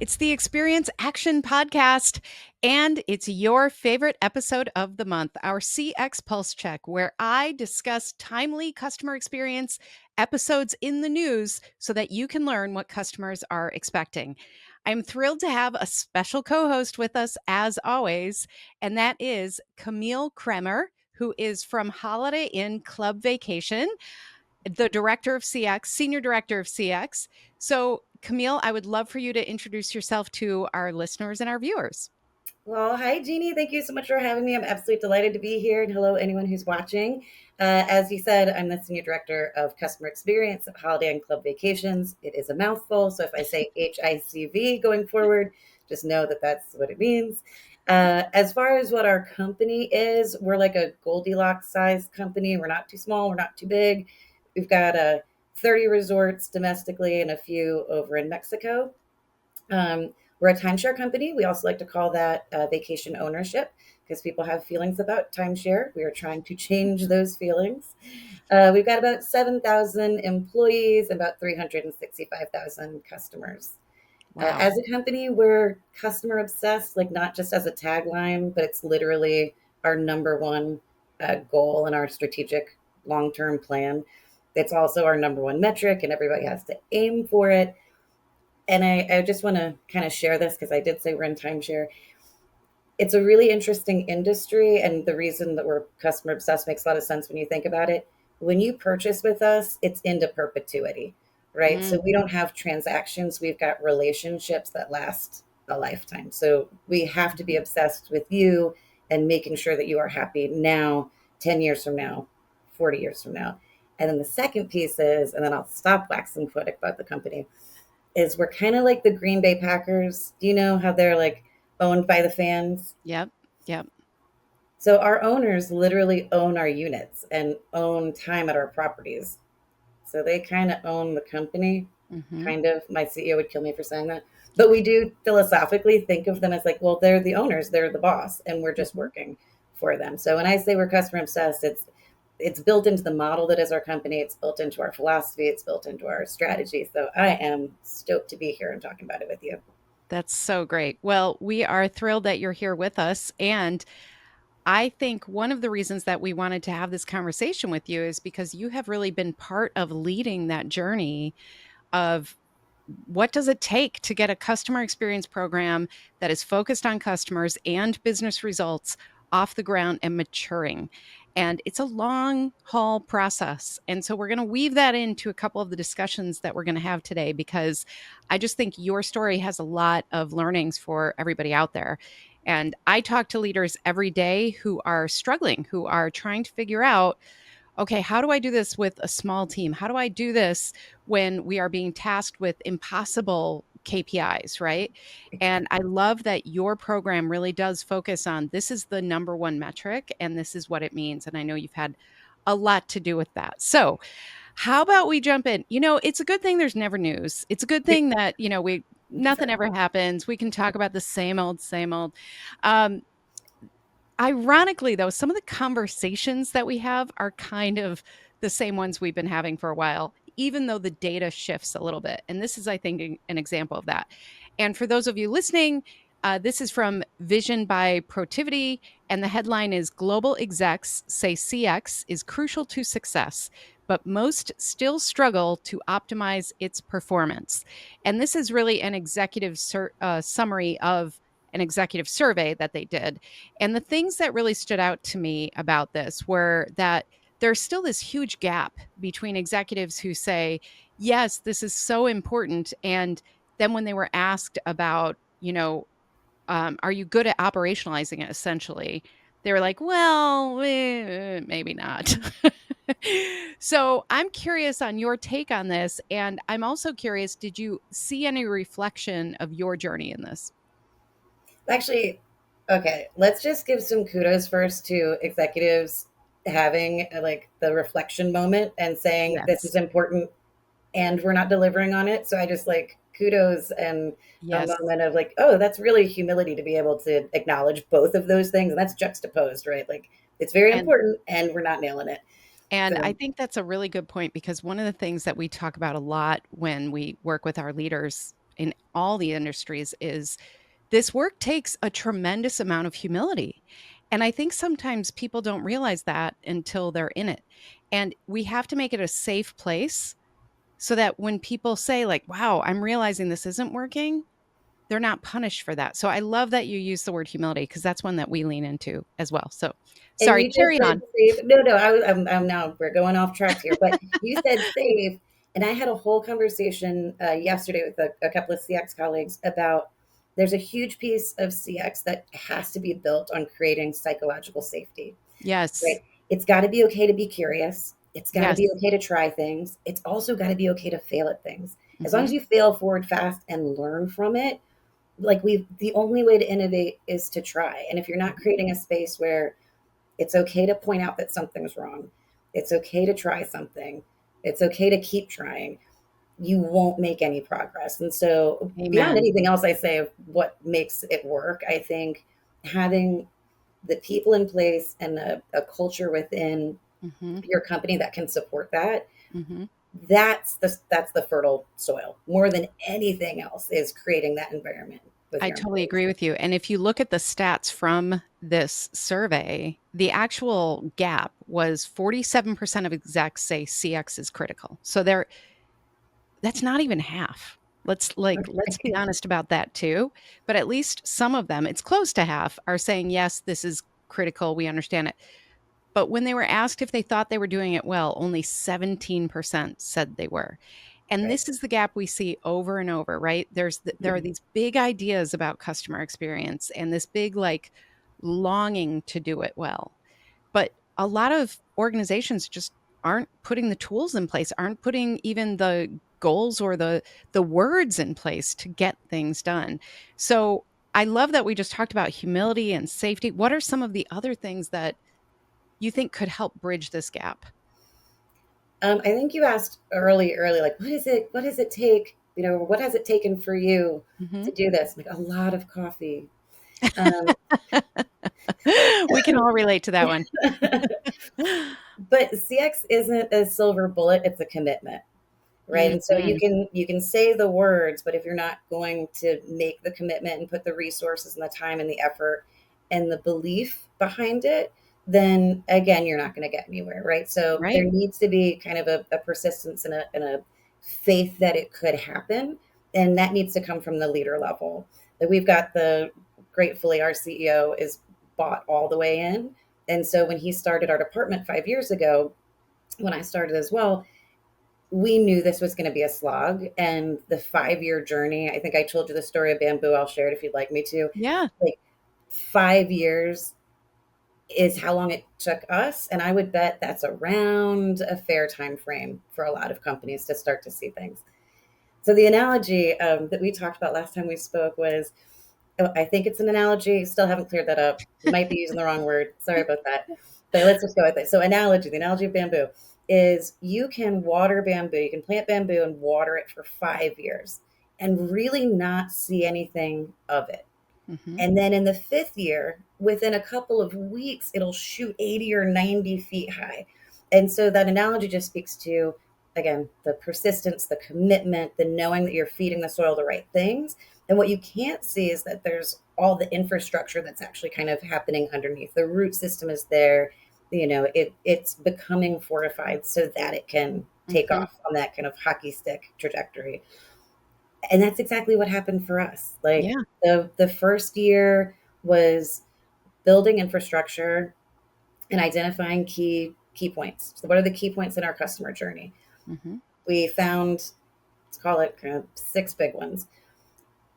It's the Experience Action Podcast, and it's your favorite episode of the month, our CX Pulse Check, where I discuss timely customer experience episodes in the news so that you can learn what customers are expecting. I'm thrilled to have a special co host with us, as always, and that is Camille Kremer, who is from Holiday Inn Club Vacation, the director of CX, senior director of CX. So, Camille, I would love for you to introduce yourself to our listeners and our viewers. Well, hi, Jeannie. Thank you so much for having me. I'm absolutely delighted to be here. And hello, anyone who's watching. As you said, I'm the Senior Director of Customer Experience at Holiday and Club Vacations. It is a mouthful. So if I say HICV going forward, just know that that's what it means. As far as what our company is, we're like a Goldilocks sized company. We're not too small, we're not too big. We've got 30 resorts domestically and a few over in Mexico. We're a timeshare company. We also like to call that vacation ownership because people have feelings about timeshare. We are trying to change those feelings. We've got about 7,000 employees and about 365,000 customers. Wow. As a company, we're customer obsessed, like not just as a tagline, but it's literally our number one goal in our strategic long term plan. It's also our number one metric, and everybody has to aim for it. And I just want to kind of share this because I did say we're in timeshare. It's a really interesting industry. And the reason that we're customer obsessed makes a lot of sense when you think about it. When you purchase with us, it's into perpetuity, right? Mm, So we don't have transactions, we've got relationships that last a lifetime. So we have to be obsessed with you and making sure that you are happy now, 10 years from now, 40 years from now. And then the second piece is, and then I'll stop waxing poetic about the company, is we're kind of like the Green Bay Packers. Do you know how they're like owned by the fans? yep. Yep. So our owners literally own our units and own time at our properties. So they kind of own the company. Hmm. Kind of. My CEO would kill me for saying that. But we do philosophically think of them as like, well, they're the owners, they're the boss, and we're just Hmm. working for them. So when I say we're customer obsessed, it's built into the model that is our company. It's built into our philosophy. It's built into our strategy. So I am stoked to be here and talking about it with you. That's so great. Well, we are thrilled that you're here with us. And I think one of the reasons that we wanted to have this conversation with you is because you have really been part of leading that journey of what does it take to get a customer experience program that is focused on customers and business results off the ground and maturing. And it's a long haul process. And so we're going to weave that into a couple of the discussions that we're going to have today because I just think your story has a lot of learnings for everybody out there. And I talk to leaders every day who are struggling, who are trying to figure out, okay, how do I do this with a small team? How do I do this when we are being tasked with impossible KPIs, right? And I love that your program really does focus on this is the number one metric and this is what it means. And I know you've had a lot to do with that. So, how about we jump in? It's a good thing there's never news. It's a good thing that, we nothing Sure. ever happens. We can talk about the same old, same old. Um, Ironically, though, some of the conversations that we have are kind of the same ones we've been having for a while, even though the data shifts a little bit. And this is, I think, an example of that. And for those of you listening, this is from Vision by Protivity, and the headline is Global Execs Say CX is Crucial to Success, but most still struggle to optimize its performance. And this is really an executive summary of an executive survey that they did. And the things that really stood out to me about this were that there's still this huge gap between executives who say, yes, this is so important. And then when they were asked about, are you good at operationalizing it essentially? They were like, well, maybe not. So I'm curious on your take on this. And I'm also curious, did you see any reflection of your journey in this? Actually, okay, let's just give some kudos first to executives having like the reflection moment and saying this Yes. is important and we're not delivering on it. So I just like kudos and a Yes. moment of like, oh, that's really humility to be able to acknowledge both of those things. And that's juxtaposed, right? Like it's very And important and we're not nailing it. And I So think that's a really good point because one of the things that we talk about a lot when we work with our leaders in all the industries is this work takes a tremendous amount of humility. And I think sometimes people don't realize that until they're in it. And we have to make it a safe place so that when people say, like, wow, I'm realizing this isn't working, they're not punished for that. So I love that you use the word humility because that's one that we lean into as well. So And sorry, you just carry said on. safe. No, no, I'm now, we're going off track here, but you said safe. And I had a whole conversation yesterday with a couple of CX colleagues about there's a huge piece of CX that has to be built on creating psychological safety, Yes. right? It's got to be okay to be curious. It's got to Yes. be okay to try things. It's also got to be okay to fail at things. As long Hmm. as you fail forward fast and learn from it, like the only way to innovate is to try. And if you're not creating a space where it's okay to point out that something's wrong. It's okay to try something. It's okay to keep trying. You won't make any progress. And so, beyond Amen. anything else I say of what makes it work, I think having the people in place and a culture within Hmm. your company that can support that, Hmm. that's the fertile soil. More than anything else is creating that environment with I your totally employees. agree with you. And if you look at the stats from this survey, the actual gap was 47% of execs say CX is critical. So that's not even half. Let's be honest about that too. But at least some of them, it's close to half, are saying, yes, this is critical. We understand it. But when they were asked if they thought they were doing it well, only 17% said they were. And Right. this is the gap we see over and over, right? There are these big ideas about customer experience and this big like longing to do it well. But a lot of organizations just aren't putting the tools in place, aren't putting even the goals or the words in place to get things done. So I love that we just talked about humility and safety. What are some of the other things that you think could help bridge this gap? I think you asked early, like, what does it take? What has it taken for you to Mhm. do this? Like a lot of coffee. Um, We can all relate to that one. but CX isn't a silver bullet; it's a commitment, right? And so you Mhm. can you can say the words, but if you're not going to make the commitment and put the resources and the time and the effort and the belief behind it, then again, you're not going to get anywhere, right? So there Right. needs to be kind of a persistence and a faith that it could happen, and that needs to come from the leader level. That we've got the gratefully our CEO is bought all the way in, and so when he started our department 5 years ago, when I started as well, we knew this was going to be a slog. And the 5 year journey, I think I told you the story of bamboo. I'll share it if you'd like me to. Yeah. Like 5 years is how long it took us. And I would bet that's around a fair time frame for a lot of companies to start to see things. So the analogy that we talked about last time we spoke was, oh, I think it's an analogy. Still haven't cleared that up. Might be using the wrong word. Sorry about that. But let's just go with it. So the analogy of bamboo is you can water bamboo, you can plant bamboo and water it for 5 years and really not see anything of it. Mhm. And then in the fifth year, within a couple of weeks, it'll shoot 80 or 90 feet high. And so that analogy just speaks to, again, the persistence, the commitment, the knowing that you're feeding the soil the right things. And what you can't see is that there's all the infrastructure that's actually kind of happening underneath. The root system is there. It's becoming fortified so that it can take Mhm. off on that kind of hockey stick trajectory. And that's exactly what happened for us. Like Yeah. the first year was building infrastructure and identifying key points. So what are the key points in our customer journey? Mhm. We found, let's call it kind of six big ones.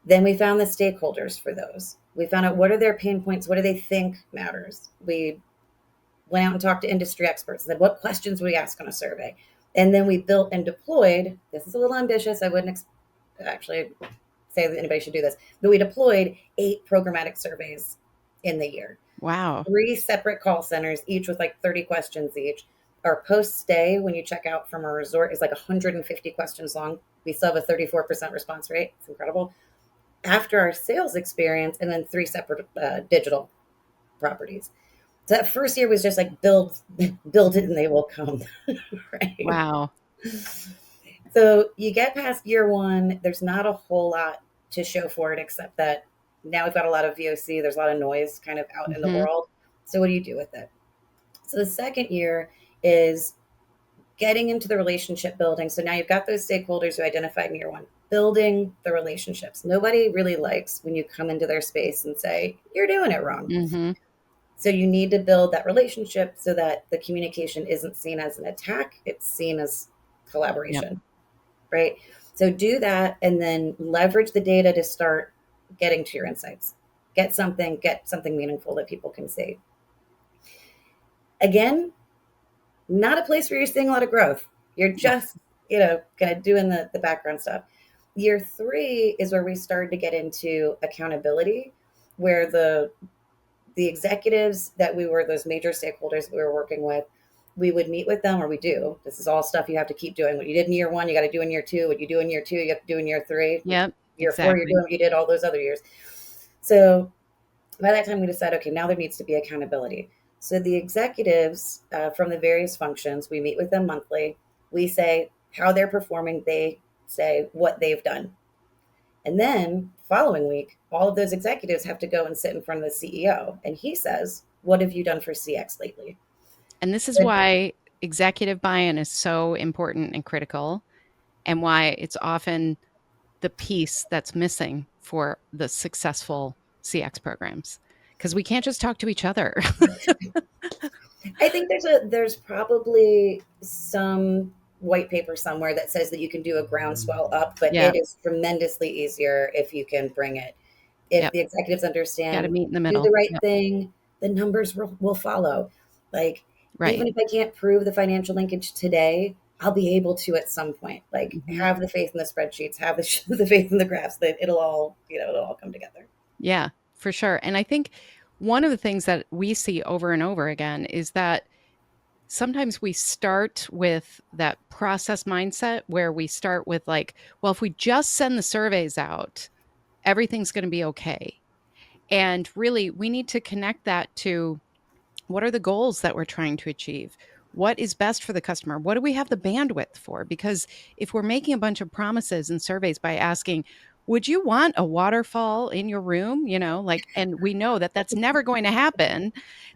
Then we found the stakeholders for those. We found out what are their pain points, what do they think matters. We went out and talked to industry experts and said, what questions would we ask on a survey? And then we built and deployed. This is a little ambitious. I wouldn't actually say that anybody should do this, but we deployed 8 programmatic surveys in the year, Wow. 3 separate call centers, each with like 30 questions each. Our post stay, when you check out from our resort, is like 150 questions long. We still have a 34% response rate. It's incredible. After our sales experience, and then 3 separate digital properties. So that first year was just like build it and they will come, right? Wow. So you get past year one, there's not a whole lot to show for it except that now we've got a lot of VOC, there's a lot of noise kind of out in the Mhm. world. So what do you do with it? So the second year is getting into the relationship building. So now you've got those stakeholders who identified in year one, building the relationships. Nobody really likes when you come into their space and say, you're doing it wrong. Mhm. So you need to build that relationship so that the communication isn't seen as an attack, it's seen as Yep. collaboration, right? So do that and then leverage the data to start getting to your insights. Get something meaningful that people can see. Again, not a place where you're seeing a lot of growth. You're Yep. just, kind of doing the background stuff. Year three is where we started to get into accountability, where the executives that we were, those major stakeholders that we were working with, we would meet with them, or we do. This is all stuff you have to keep doing. What you did in year one, you got to do in year two. What you do in year two, you have to do in year three. Yep. Year four, you're Exactly. doing what you did all those other years. So by that time, we decided, okay, now there needs to be accountability. So the executives from the various functions, we meet with them monthly. We say how they're performing. They say what they've done. And then following week, all of those executives have to go and sit in front of the CEO. And he says, what have you done for CX lately? And this is why executive buy-in is so important and critical, and why it's often the piece that's missing for the successful CX programs, because we can't just talk to each other. I think there's probably some white paper somewhere that says that you can do a groundswell up, but Yeah. it is tremendously easier if you can bring it. If Yep. the executives Gotta understand, meet in the do the middle. right Yep. thing, the numbers will follow. Like, Right. even if I can't prove the financial linkage today, I'll be able to at some point. Like, Mhm. have the faith in the spreadsheets, have the, the faith in the graphs that it'll all come together. Yeah, for sure. And I think one of the things that we see over and over again is that sometimes we start with that process mindset where we start with like, well, if we just send the surveys out, everything's going to be okay. And really, we need to connect that to what are the goals that we're trying to achieve? What is best for the customer? What do we have the bandwidth for? Because if we're making a bunch of promises and surveys by asking, would you want a waterfall in your room? Like, and we know that that's never going to happen,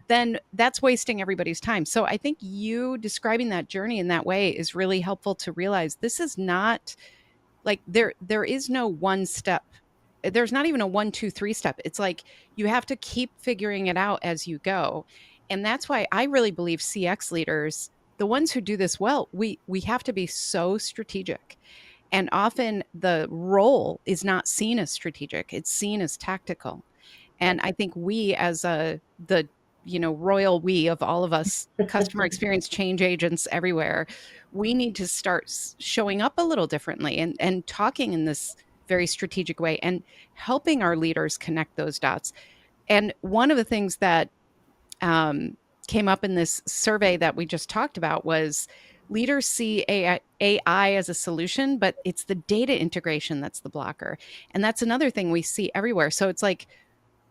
then that's wasting everybody's time. So I think you describing that journey in that way is really helpful to realize this is not like there is no one step. There's not even a 1, 2, 3 step. It's like you have to keep figuring it out as you go. And that's why I really believe CX leaders, the ones who do this well, we have to be so strategic. And often the role is not seen as strategic. It's seen as tactical. And Yep. I think we as royal we of all of us customer experience change agents everywhere, we need to start showing up a little differently and talking in this very strategic way and helping our leaders connect those dots. And one of the things that um, came up in this survey that we just talked about was leaders see AI as a solution, but it's the data integration that's the blocker. And that's another thing we see everywhere. So it's like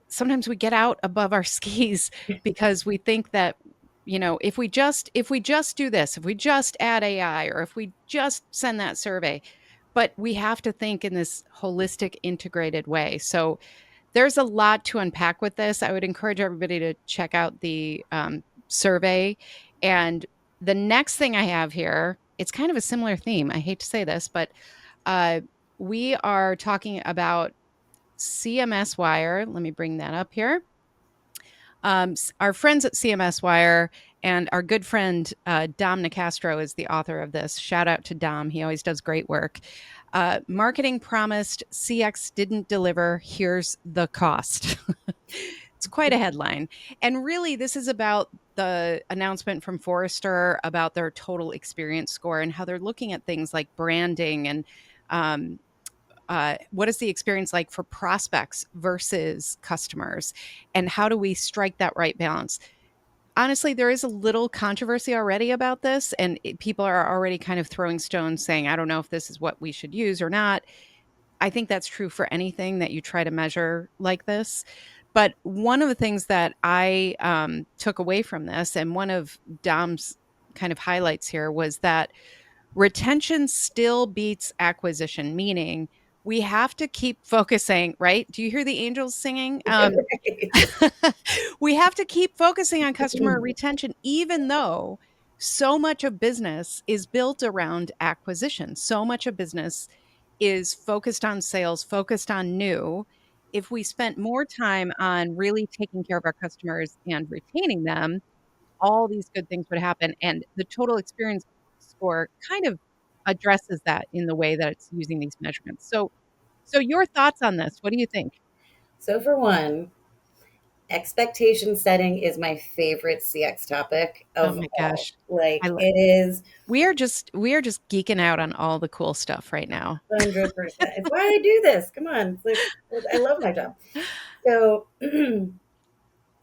sometimes we get out above our skis because we think that if we just do this, if we just add AI, or if we just send that survey, but we have to think in this holistic integrated way. So there's a lot to unpack with this. I would encourage everybody to check out the survey. And the next thing I have here, it's kind of a similar theme. I hate to say this, but uh, we are talking about CMS Wire. Let me bring that up here. Our friends at CMS Wire and our good friend Dom Nicastro is the author of this. Shout out to Dom. He always does great work. Marketing promised, CX didn't deliver. Here's the cost. It's quite a headline. And really, this is about the announcement from Forrester about their total experience score and how they're looking at things like branding and um, what is the experience like for prospects versus customers, and how do we strike that right balance? Honestly, there is a little controversy already about this, and people are already kind of throwing stones saying, I don't know if this is what we should use or not. I think that's true for anything that you try to measure like this. But one of the things that I took away from this, and one of Dom's kind of highlights here, was that retention still beats acquisition, meaning we have to keep focusing, right? Do you hear the angels singing? Right. We have to keep focusing on customer retention, even though so much of business is built around acquisition. So much of business is focused on sales, focused on new. If we spent more time on really taking care of our customers and retaining them, all these good things would happen. And the total experience score kind of addresses that in the way that it's using these measurements. So your thoughts on this? What do you think? So, for one, expectation setting is my favorite CX topic Oh of my all. gosh. Like, I lo it is we are just geeking out on all the cool stuff right now. 100%. It's why I do this. Come on. It's like, I love my job. So,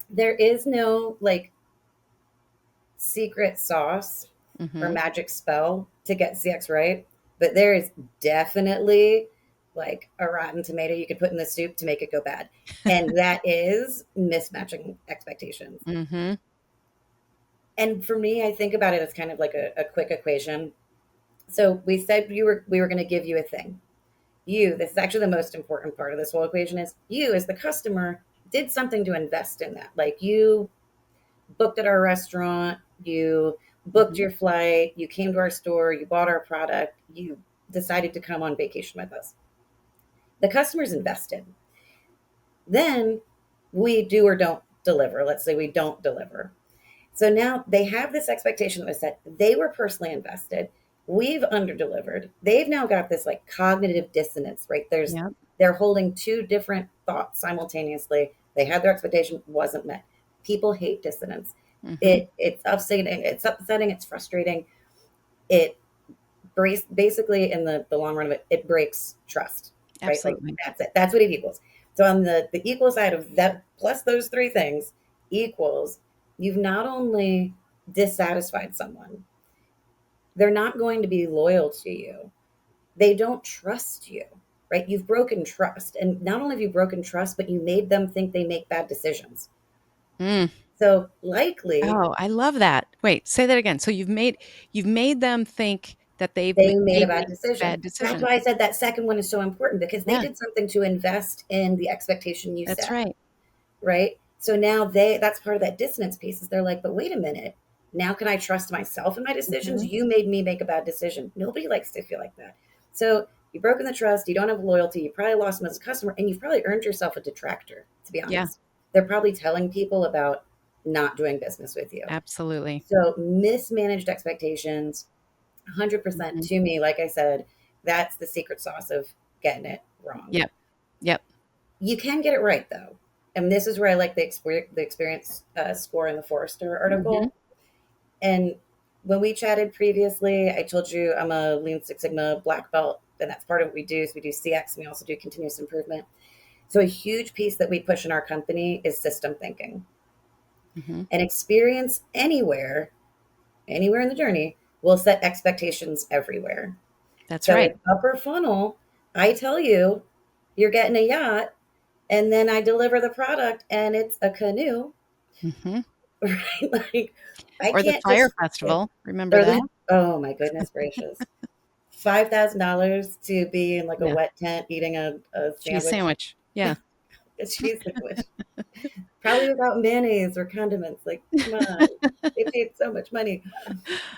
there is no like secret sauce or Mhm. magic spell to get CX right, but there is definitely like a rotten tomato you could put in the soup to make it go bad. And that is mismatching expectations. Mhm. And for me, I think about it as kind of like a quick equation. So we said we were going to give you a thing. You, this is actually the most important part of this whole equation is you as the customer did something to invest in that. Like you booked at our restaurant, you booked Mhm. your flight, you came to our store, you bought our product, you decided to come on vacation with us. The customer's invested. Then we do or don't deliver. Let's say we don't deliver. So now they have this expectation that was set. They were personally invested. We've underdelivered. They've now got this like cognitive dissonance, right? Yep. They're holding two different thoughts simultaneously. They had their expectation, wasn't met. People hate dissonance. Mhm. It's upsetting, it's frustrating. It breaks basically in the long run of it, it breaks trust, right? Like Absolutely. that's it. That's what it equals. So on the equal side of that, plus those three things equals you've not only dissatisfied someone, they're not going to be loyal to you. They don't trust you, right? You've broken trust. And not only have you broken trust, but you made them think they make bad decisions. Mm. So likely Oh, I love that. Wait, say that again. So you've made them think that they made they a bad make decision. bad That's decisions. why I said that second one is so important because they Yeah, did something to invest in the expectation you that's set, right. right? So now that's part of that dissonance piece is they're like, but wait a minute. Now can I trust myself in my decisions? Mhm. You made me make a bad decision. Nobody likes to feel like that. So you've broken the trust, you don't have loyalty, you probably lost them as a customer, and you've probably earned yourself a detractor, to be Yeah, honest. They're probably telling people about not doing business with you. absolutely. So mismanaged expectations, 100% Mhm. to me, like I said, that's the secret sauce of getting it wrong. Yep, yep. You can get it right though, and this is where I like the experience score in the Forrester Mhm. article. And when we chatted previously, I told you I'm a Lean Six Sigma black belt, and that's part of what we do. So we do CX, and we also do continuous improvement. So a huge piece that we push in our company is system thinking. Mhm. And experience anywhere in the journey will set expectations everywhere. That's So right. in upper funnel, I tell you you're getting a yacht, and then I deliver the product and it's a canoe, Mhm. right? Like I Or the can't fire just festival, remember or that? the oh my goodness gracious. $5,000 to be in like a Yeah, wet tent eating a cheese sandwich, sandwich. Yeah. a cheese sandwich, probably without mayonnaise or condiments. Like, come on, they paid so much money.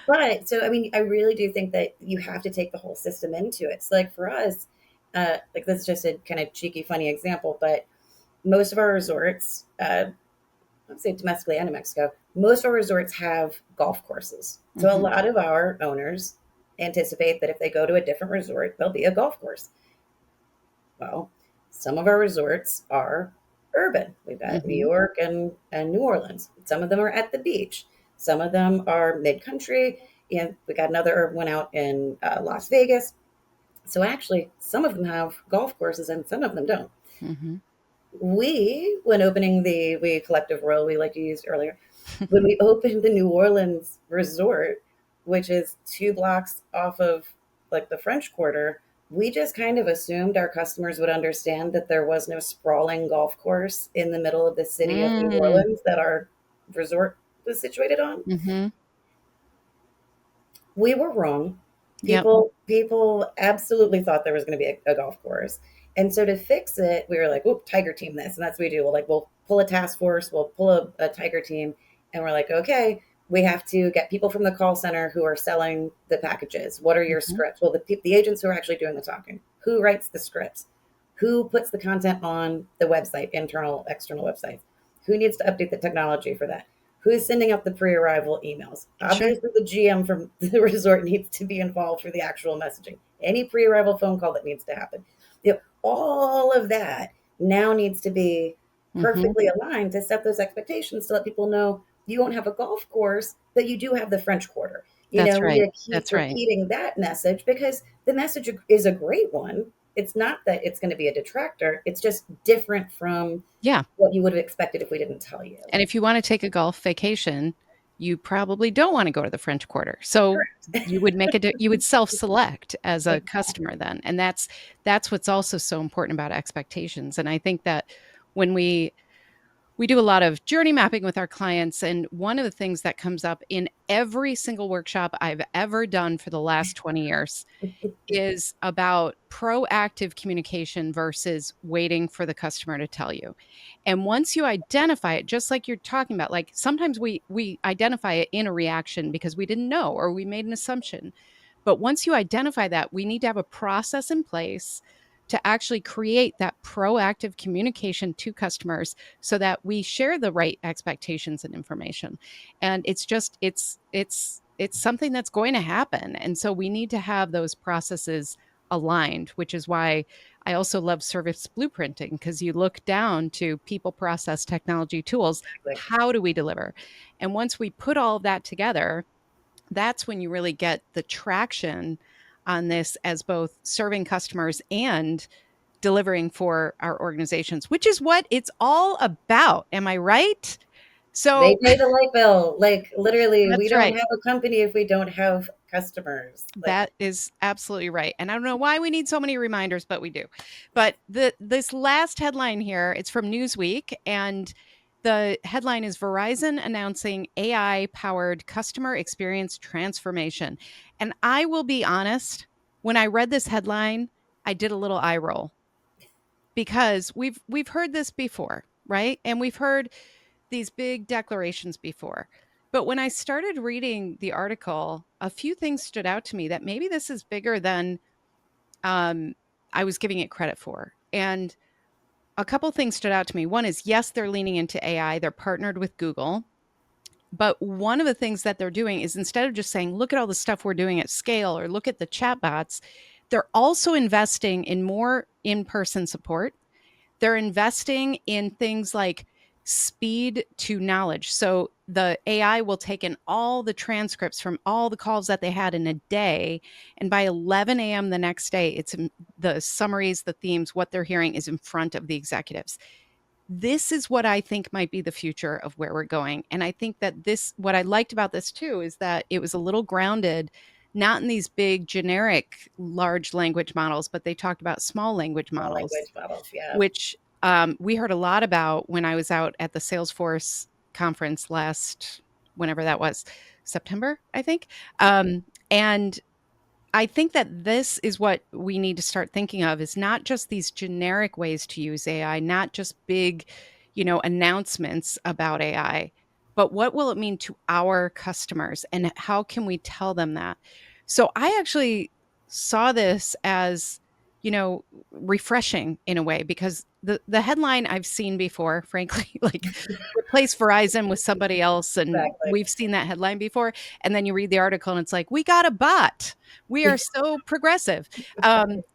But so, I mean, I really do think that you have to take the whole system into it. So, like for us, like this is just a kind of cheeky, funny example, but most of our resorts, let's say domestically and in Mexico, most of our resorts have golf courses. So, a Mhm. lot of our owners anticipate that if they go to a different resort, there'll be a golf course. Well, some of our resorts are urban. We've got New Mhm. York and New Orleans. Some of them are at the beach. Some of them are mid country. And we got another urban one out in Las Vegas. So actually, some of them have golf courses and some of them don't. Mhm. When opening we collective royal we like to use earlier, when we opened the New Orleans resort, which is 2 blocks off of like the French Quarter, we just kind of assumed our customers would understand that there was no sprawling golf course in the middle of the city of New Mm. Orleans that our resort was situated on. Mhm. We were wrong. Yep. People absolutely thought there was going to be a golf course. And so to fix it, we were like, "Whoop, tiger team this." And that's what we do. We'll pull a task force, we'll pull a tiger team, and we're like, "Okay, we have to get people from the call center who are selling the packages. What are your Mhm. scripts?" Well, the agents who are actually doing the talking. Who writes the scripts? Who puts the content on the website, internal, external websites? Who needs to update the technology for that? Who is sending out the pre-arrival emails? Sure. Obviously, the GM from the resort needs to be involved for the actual messaging. Any pre-arrival phone call that needs to happen. All of that now needs to be Mhm. perfectly aligned to set those expectations to let people know you won't have a golf course, but you do have the French Quarter. That's We need right. to keep That's right. repeating that message because the message is a great one. It's not that it's going to be a detractor. It's just different from Yeah. what you would have expected if we didn't tell you. And if you wanna take a golf vacation, you probably don't wanna go to the French Quarter. So Correct. you would self-select as a Exactly. customer then, and that's what's also so important about expectations, and I think that when we do a lot of journey mapping with our clients, and one of the things that comes up in every single workshop I've ever done for the last 20 years is about proactive communication versus waiting for the customer to tell you. And once you identify it, just like you're talking about, like sometimes we identify it in a reaction because we didn't know or we made an assumption. But once you identify that, we need to have a process in place to actually create that proactive communication to customers so that we share the right expectations and information. And it's just it's something that's going to happen. And so we need to have those processes aligned, which is why I also love service blueprinting because you look down to people, process, technology, tools. How do we deliver? And once we put all of that together, that's when you really get the traction on this as both serving customers and delivering for our organizations, which is what it's all about. Am I right? They So pay the light bill. Like literally, we that's don't right. have a company if we don't have customers. Like That is absolutely right. And I don't know why we need so many reminders, but we do. But this last headline here, it's from Newsweek, and the headline is Verizon announcing AI powered customer experience transformation. And I will be honest, when I read this headline, I did a little eye roll because we've heard this before, right? And we've heard these big declarations before. But when I started reading the article, a few things stood out to me that maybe this is bigger than um, I was giving it credit for. And a couple things stood out to me. One is, yes, they're leaning into AI, they're partnered with Google. But one of the things that they're doing is instead of just saying, look at all the stuff we're doing at scale or look at the chatbots, they're also investing in more in person support. They're investing in things like speed to knowledge. So the AI will take in all the transcripts from all the calls that they had in a day. And by 11 a.m. the next day, the summaries, the themes, what they're hearing is in front of the executives. This is what I think might be the future of where we're going. And I think that what I liked about this too, is that it was a little grounded, not in these big generic large language models, but they talked about small language small models, language models. Yeah. which we heard a lot about when I was out at the Salesforce conference last, whenever that was, September, I think. And I think that this is what we need to start thinking of, is not just these generic ways to use AI, not just big, announcements about AI, but what will it mean to our customers and how can we tell them that? So I actually saw this as, you know, refreshing in a way because the headline I've seen before, frankly, like replace Verizon with somebody else, and Exactly. we've seen that headline before, and then you read the article and it's like, we got a bot, we are so progressive.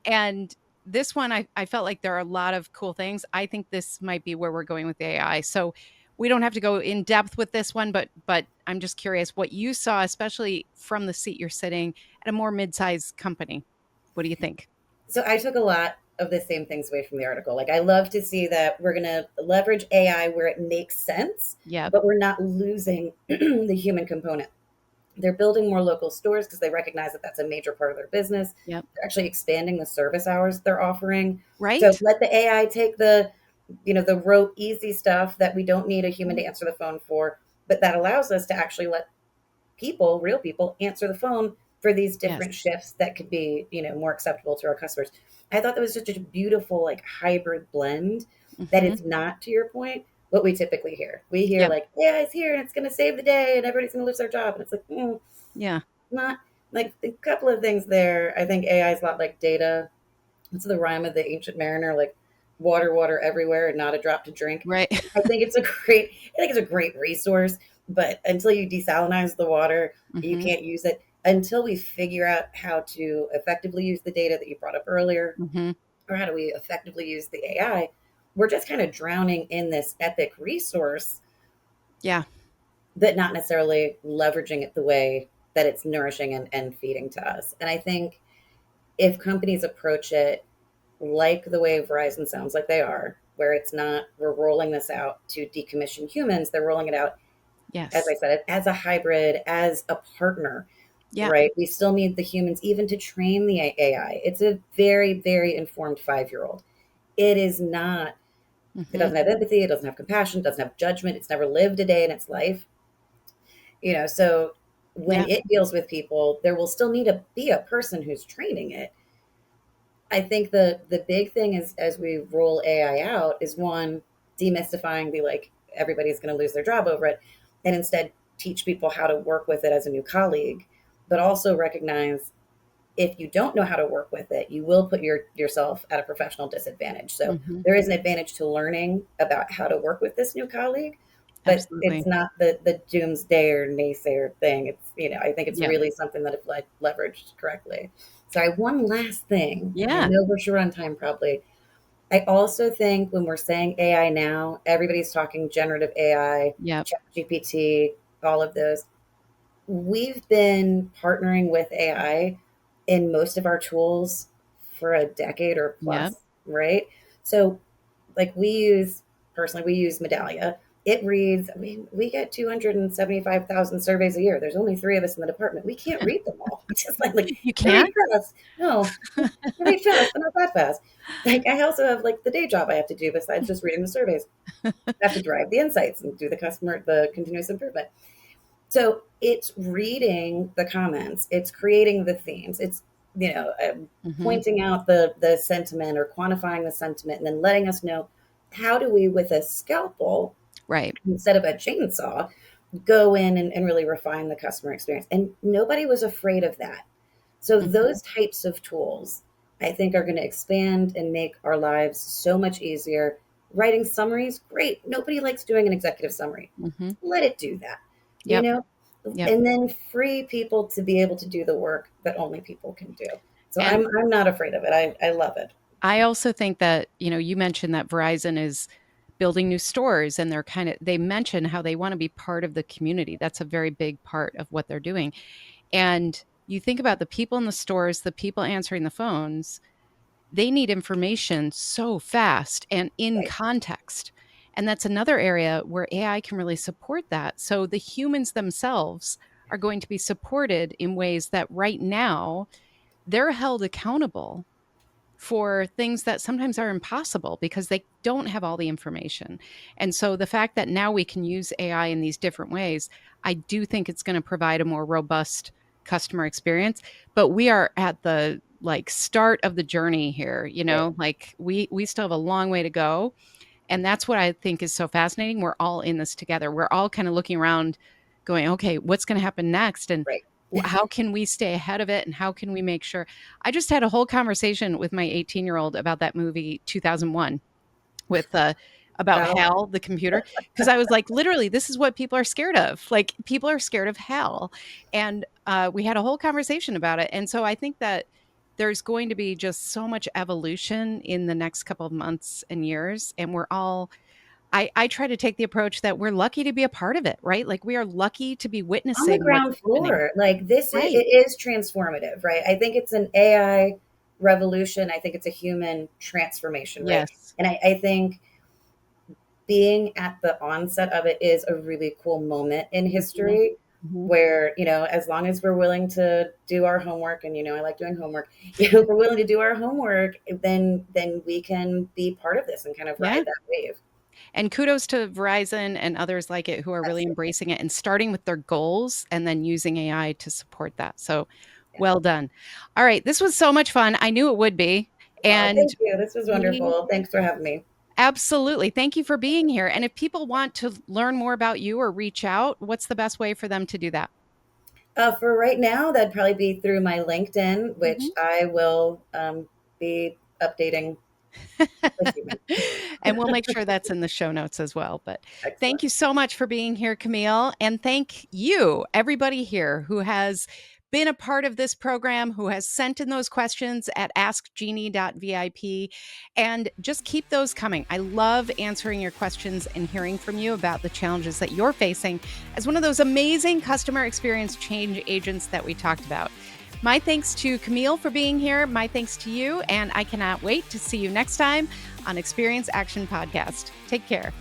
And this one, I felt like there are a lot of cool things. I think this might be where we're going with AI. So we don't have to go in depth with this one, but I'm just curious what you saw, especially from the seat you're sitting at a more mid-sized company. What do you think? So I took a lot of the same things away from the article. Like I love to see that we're going to leverage AI where it makes sense, Yep. but we're not losing the human component. They're building more local stores because they recognize that that's a major part of their business. Yep. They're actually expanding the service hours they're offering. So Right. let the AI take the rote easy stuff that we don't need a human to answer the phone for, but that allows us to actually let people, real people, answer the phone for these different Yes. shifts that could be, more acceptable to our customers. I thought that was such a beautiful, like, hybrid blend that Mhm. is not, to your point, what we typically hear. We hear Yep. like, AI is here and it's going to save the day and everybody's going to lose their job. And it's like, Yeah. not like a couple of things there. I think AI is a lot like data. It's the rhyme of the ancient mariner, like water, water everywhere and not a drop to drink. Right. I think it's a great resource, but until you desalinize the water, you Mhm. can't use it until we figure out how to effectively use the data that you brought up earlier, Mhm. or how do we effectively use the AI. We're just kind of drowning in this epic resource, Yeah. but not necessarily leveraging it the way that it's nourishing and feeding to us. And I think if companies approach it like the way Verizon sounds like they are, where it's not, we're rolling this out to decommission humans, they're rolling it out, as I Yes. said, as a hybrid, as a partner, Yeah. right? We still need the humans even to train the AI. It's a very, very informed 5 year old. It is not, it Mhm. doesn't have empathy, it doesn't have compassion, it doesn't have judgment, it's never lived a day in its life. So when Yeah. it deals with people, there will still need to be a person who's training it. I think the big thing is as we roll AI out is one, demystifying the like everybody's going to lose their job over it, and instead teach people how to work with it as a new colleague, but also recognize if you don't know how to work with it, you will put yourself at a professional disadvantage. So Mhm. there is an advantage to learning about how to work with this new colleague, but it's Absolutely. not the doomsday or naysayer thing. It's, I think it's Yep. really something that if leveraged correctly. Sorry, one last thing, and I Yeah. know we're short on time probably. I also think when we're saying AI now, everybody's talking generative AI, Yep. ChatGPT, all of those. We've been partnering with AI in most of our tools for a decade or Yep. plus, right? So, like personally, we use Medallia. It reads, I mean, we get 275,000 surveys a year. There's only three of us in the department. We can't read them all. It's just like You they read can? fast. No, they read fast, but not that fast. Like, I also have like the day job I have to do besides just reading the surveys. I have to drive the insights and do the continuous improvement. So it's reading the comments, it's creating the themes, it's Mhm. pointing out the sentiment or quantifying the sentiment, and then letting us know how do we, with a scalpel Right. instead of a chainsaw, go in and really refine the customer experience. And nobody was afraid of that. So Mhm. those types of tools, I think, are going to expand and make our lives so much easier. Writing summaries, great. Nobody likes doing an executive summary. Mhm. Let it do that, you Yep. know, Yep. and then free people to be able to do the work that only people can do. So And I'm not afraid of it. I love it. I also think that, you mentioned that Verizon is building new stores and they mention how they wanna be part of the community. That's a very big part of what they're doing. And you think about the people in the stores, the people answering the phones, they need information so fast and in Right. context. And that's another area where AI can really support that. So the humans themselves are going to be supported in ways that right now they're held accountable for things that sometimes are impossible because they don't have all the information. And so the fact that now we can use AI in these different ways, I do think it's going to provide a more robust customer experience, but we are at the like start of the journey here, Right. like we still have a long way to go, and that's what I think is so fascinating. We're all in this together. We're all kind of looking around going, "Okay, what's gonna happen next? And Right. how can we stay ahead of it? And how can we make sure?" I just had a whole conversation with my 18-year-old about that movie 2001 with, about How HAL, the computer, because I was like, "Literally, this is what people are scared of." Like, people are scared of HAL, and, we had a whole conversation about it, and so I think that there's going to be just so much evolution in the next couple of months and years, and we're all I try to take the approach that we're lucky to be a part of it, right? Like, we are lucky to be on the witnessing what's ground happening. floor, like this is, Right. it is transformative, right? I think it's an AI revolution. I think it's a human transformation, right? Yes. And I think being at the onset of it is a really cool moment in Mhm. history Mhm. where, as long as we're willing to do our homework, and I like doing homework, if we're willing to do our homework, then we can be part of this and kind of Yeah. ride that wave. And kudos to Verizon and others like it who are really Absolutely. embracing it and starting with their goals and then using AI to support that. So Yeah. Well done. All right. This was so much fun. I knew it would be. Oh, And thank you. This was we wonderful. Thanks for having me. absolutely thank you for being here. And if people want to learn more about you or reach out, what's the best way for them to do that? For right now, that'd probably be through my LinkedIn, which Mhm. I will be updating this evening. And we'll make sure that's in the show notes as well. But thank Excellent. you so much for being here, Camille. And thank you, everybody here who has been a part of this program, who has sent in those questions at askjeannie.vip. And just keep those coming. I love answering your questions and hearing from you about the challenges that you're facing as one of those amazing customer experience change agents that we talked about. My thanks to Camille for being here. My thanks to you. And I cannot wait to see you next time on Experience Action Podcast. Take care.